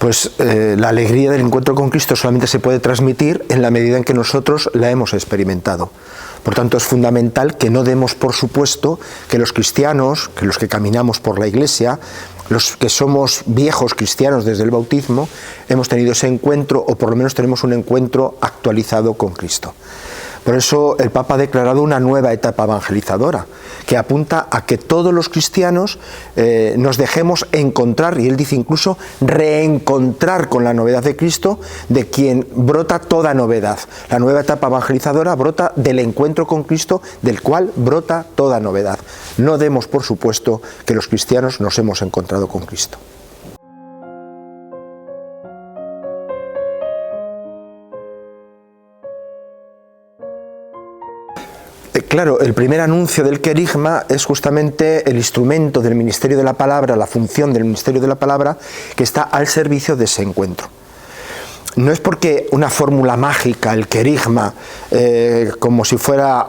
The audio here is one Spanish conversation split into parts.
Pues la alegría del encuentro con Cristo solamente se puede transmitir en la medida en que nosotros la hemos experimentado. Por tanto, es fundamental que no demos por supuesto que los cristianos, que los que caminamos por la Iglesia, los que somos viejos cristianos desde el bautismo, hemos tenido ese encuentro, o por lo menos tenemos un encuentro actualizado con Cristo. Por eso el Papa ha declarado una nueva etapa evangelizadora, que apunta a que todos los cristianos nos dejemos encontrar, y él dice incluso reencontrar con la novedad de Cristo, de quien brota toda novedad. La nueva etapa evangelizadora brota del encuentro con Cristo, del cual brota toda novedad. No demos por supuesto que los cristianos nos hemos encontrado con Cristo. Claro, el primer anuncio del querigma es justamente el instrumento del ministerio de la palabra, la función del ministerio de la palabra, que está al servicio de ese encuentro. No es porque una fórmula mágica, el querigma, como si fuera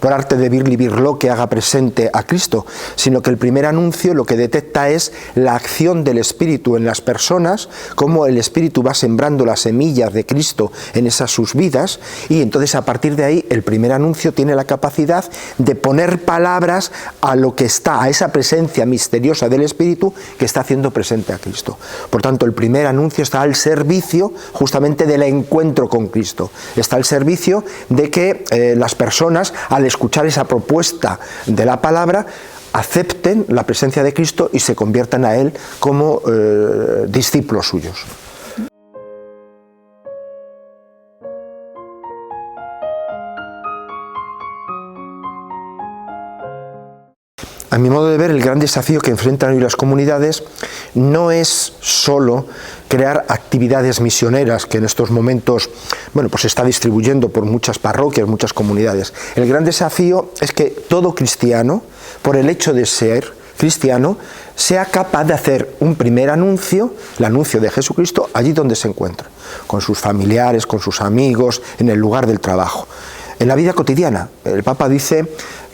por arte de Birli-Birlo que haga presente a Cristo, sino que el primer anuncio lo que detecta es la acción del Espíritu en las personas, cómo el Espíritu va sembrando las semillas de Cristo en esas sus vidas, y entonces a partir de ahí el primer anuncio tiene la capacidad de poner palabras a lo que está, a esa presencia misteriosa del Espíritu que está haciendo presente a Cristo. Por tanto, el primer anuncio está al servicio justamente del encuentro con Cristo. Está al servicio de que las personas, al escuchar esa propuesta de la palabra, acepten la presencia de Cristo y se conviertan a Él como discípulos suyos. A mi modo de ver, el gran desafío que enfrentan hoy las comunidades no es solo crear actividades misioneras que en estos momentos, bueno, pues se está distribuyendo por muchas parroquias, muchas comunidades. El gran desafío es que todo cristiano, por el hecho de ser cristiano, sea capaz de hacer un primer anuncio, el anuncio de Jesucristo, allí donde se encuentra, con sus familiares, con sus amigos, en el lugar del trabajo. En la vida cotidiana, el Papa dice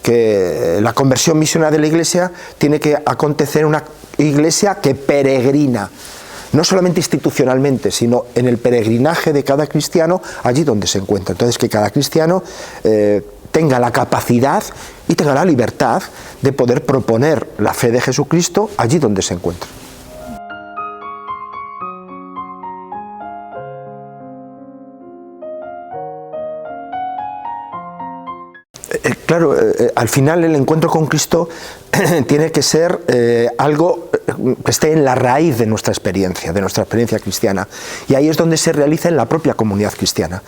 que la conversión misionera de la Iglesia tiene que acontecer en una Iglesia que peregrina, no solamente institucionalmente, sino en el peregrinaje de cada cristiano allí donde se encuentra. Entonces, que cada cristiano tenga la capacidad y tenga la libertad de poder proponer la fe de Jesucristo allí donde se encuentra. Claro, al final el encuentro con Cristo tiene que ser algo que esté en la raíz de nuestra experiencia cristiana, y ahí es donde se realiza en la propia comunidad cristiana.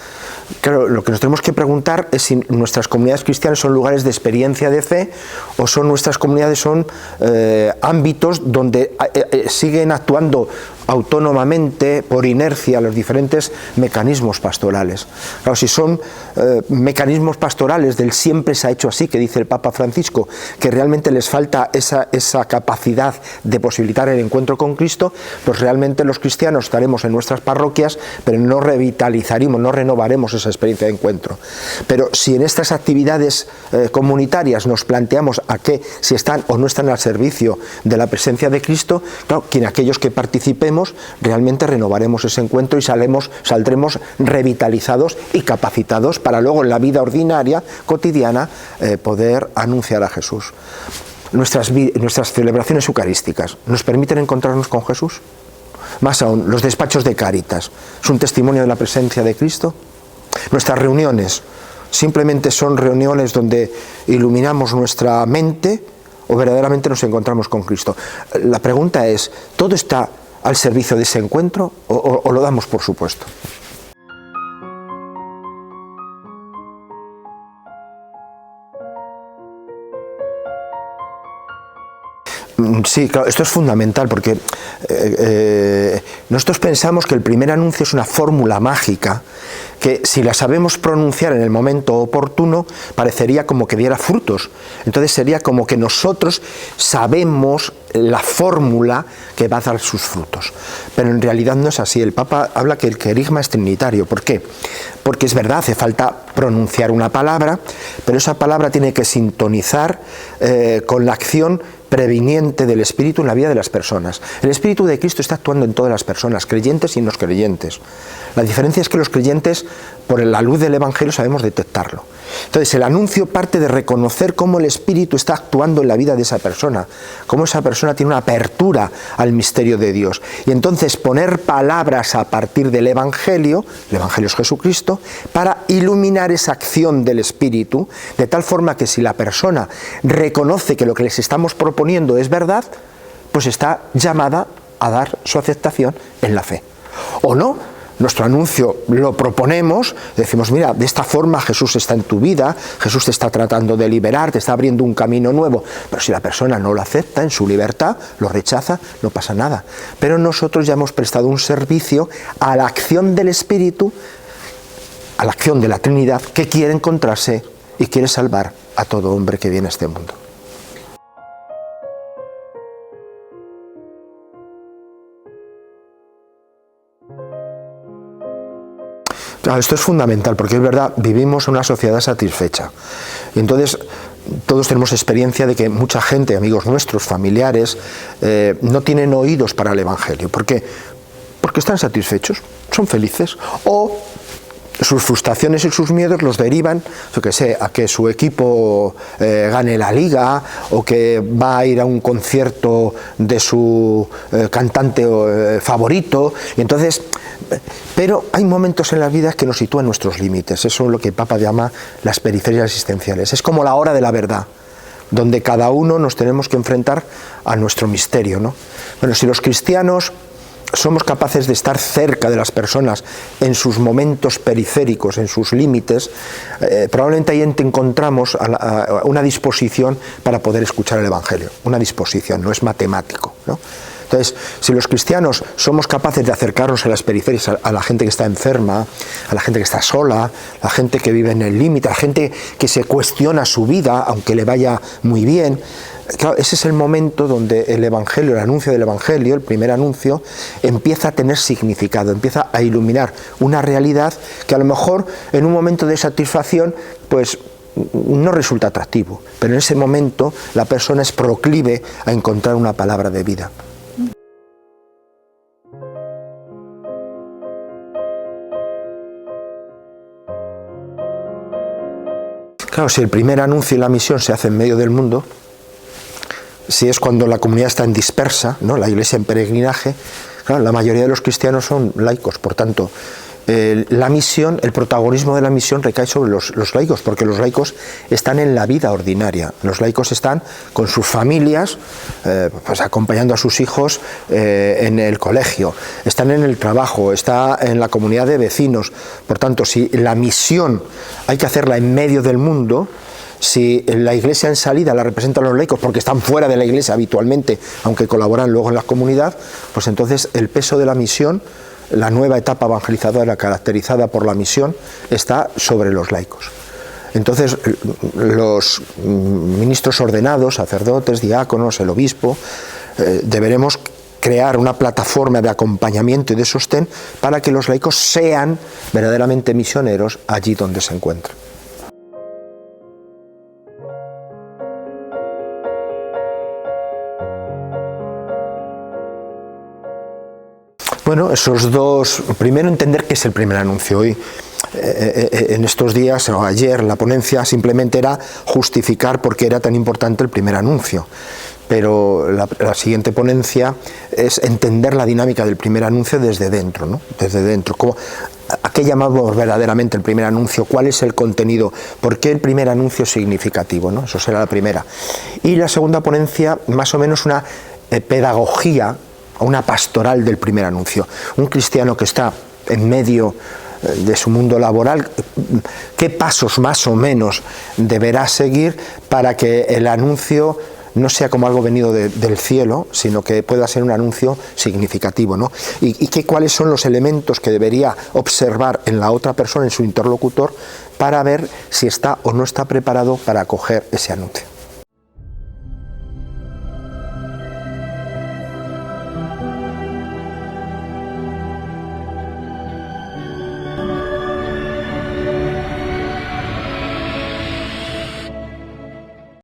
Claro, lo que nos tenemos que preguntar es si nuestras comunidades cristianas son lugares de experiencia de fe, o son nuestras comunidades son ámbitos donde siguen actuando autónomamente, por inercia, los diferentes mecanismos pastorales. Claro, si son mecanismos pastorales del siempre se ha hecho así, que dice el Papa Francisco, que realmente les falta esa capacidad de posibilitar el encuentro con Cristo, pues realmente los cristianos estaremos en nuestras parroquias, pero no revitalizaremos, no renovaremos esa experiencia de encuentro. Pero si en estas actividades comunitarias nos planteamos a qué, si están o no están al servicio de la presencia de Cristo, claro, que en aquellos que participemos realmente renovaremos ese encuentro y saldremos revitalizados y capacitados para luego en la vida ordinaria, cotidiana, poder anunciar a Jesús. Nuestras celebraciones eucarísticas nos permiten encontrarnos con Jesús. Más aún, los despachos de Cáritas es un testimonio de la presencia de Cristo. Nuestras reuniones simplemente son reuniones donde iluminamos nuestra mente, o verdaderamente nos encontramos con Cristo. La pregunta es, ¿todo está al servicio de ese encuentro o lo damos por supuesto? Sí, claro, esto es fundamental porque nosotros pensamos que el primer anuncio es una fórmula mágica que si la sabemos pronunciar en el momento oportuno parecería como que diera frutos. Entonces sería como que nosotros sabemos la fórmula que va a dar sus frutos. Pero en realidad no es así. El Papa habla que el querigma es trinitario. ¿Por qué? Porque es verdad, hace falta pronunciar una palabra, pero esa palabra tiene que sintonizar con la acción previniente del Espíritu en la vida de las personas. El Espíritu de Cristo está actuando en todas las personas, creyentes y no creyentes. La diferencia es que los creyentes, por la luz del Evangelio, sabemos detectarlo. Entonces, el anuncio parte de reconocer cómo el Espíritu está actuando en la vida de esa persona, cómo esa persona tiene una apertura al misterio de Dios. Y entonces poner palabras a partir del Evangelio, el Evangelio es Jesucristo, para iluminar esa acción del Espíritu, de tal forma que si la persona reconoce que lo que les estamos proponiendo es verdad, pues está llamada a dar su aceptación en la fe. O no. Nuestro anuncio lo proponemos, decimos, mira, de esta forma Jesús está en tu vida, Jesús te está tratando de liberar, te está abriendo un camino nuevo, pero si la persona no lo acepta en su libertad, lo rechaza, no pasa nada. Pero nosotros ya hemos prestado un servicio a la acción del Espíritu, a la acción de la Trinidad, que quiere encontrarse y quiere salvar a todo hombre que viene a este mundo. Claro, esto es fundamental porque es verdad, vivimos en una sociedad satisfecha y entonces todos tenemos experiencia de que mucha gente, amigos nuestros, familiares, no tienen oídos para el Evangelio. ¿Por qué? Porque están satisfechos, son felices, o sus frustraciones y sus miedos los derivan, yo que sé, a que su equipo gane la liga, o que va a ir a un concierto de su cantante favorito, y entonces... Pero hay momentos en las vidas que nos sitúan nuestros límites. Eso es lo que el Papa llama las periferias existenciales. Es como la hora de la verdad, donde cada uno nos tenemos que enfrentar a nuestro misterio, ¿no? Bueno, si los cristianos somos capaces de estar cerca de las personas en sus momentos periféricos, en sus límites, probablemente ahí encontramos una disposición para poder escuchar el Evangelio. Una disposición, no es matemático, ¿no? Entonces, si los cristianos somos capaces de acercarnos a las periferias, a la gente que está enferma, a la gente que está sola, a la gente que vive en el límite, a la gente que se cuestiona su vida, aunque le vaya muy bien, claro, ese es el momento donde el Evangelio, el anuncio del Evangelio, el primer anuncio, empieza a tener significado, empieza a iluminar una realidad que a lo mejor en un momento de satisfacción, pues no resulta atractivo, pero en ese momento la persona es proclive a encontrar una palabra de vida. Claro, si el primer anuncio y la misión se hace en medio del mundo, si es cuando la comunidad está en dispersa, ¿no?, la iglesia en peregrinaje, claro, la mayoría de los cristianos son laicos, por tanto, la misión, el protagonismo de la misión recae sobre los laicos, porque los laicos están en la vida ordinaria, los laicos están con sus familias, pues acompañando a sus hijos en el colegio, están en el trabajo, está en la comunidad de vecinos. Por tanto, si la misión hay que hacerla en medio del mundo, si la iglesia en salida la representan los laicos porque están fuera de la iglesia habitualmente, aunque colaboran luego en la comunidad, pues entonces el peso de la misión, la nueva etapa evangelizadora caracterizada por la misión, está sobre los laicos. Entonces los ministros ordenados, sacerdotes, diáconos, el obispo, deberemos crear una plataforma de acompañamiento y de sostén para que los laicos sean verdaderamente misioneros allí donde se encuentran. Bueno, esos dos, primero entender qué es el primer anuncio. Hoy, en estos días, o ayer, la ponencia simplemente era justificar por qué era tan importante el primer anuncio. Pero la siguiente ponencia es entender la dinámica del primer anuncio desde dentro, ¿no? Desde dentro. ¿A qué llamamos verdaderamente el primer anuncio? ¿Cuál es el contenido? ¿Por qué el primer anuncio es significativo, ¿no? Eso será la primera. Y la segunda ponencia, más o menos una pedagogía, una pastoral del primer anuncio. Un cristiano que está en medio de su mundo laboral, ¿qué pasos más o menos deberá seguir para que el anuncio no sea como algo venido del cielo, sino que pueda ser un anuncio significativo, ¿no? Y cuáles son los elementos que debería observar en la otra persona, en su interlocutor, para ver si está o no está preparado para acoger ese anuncio?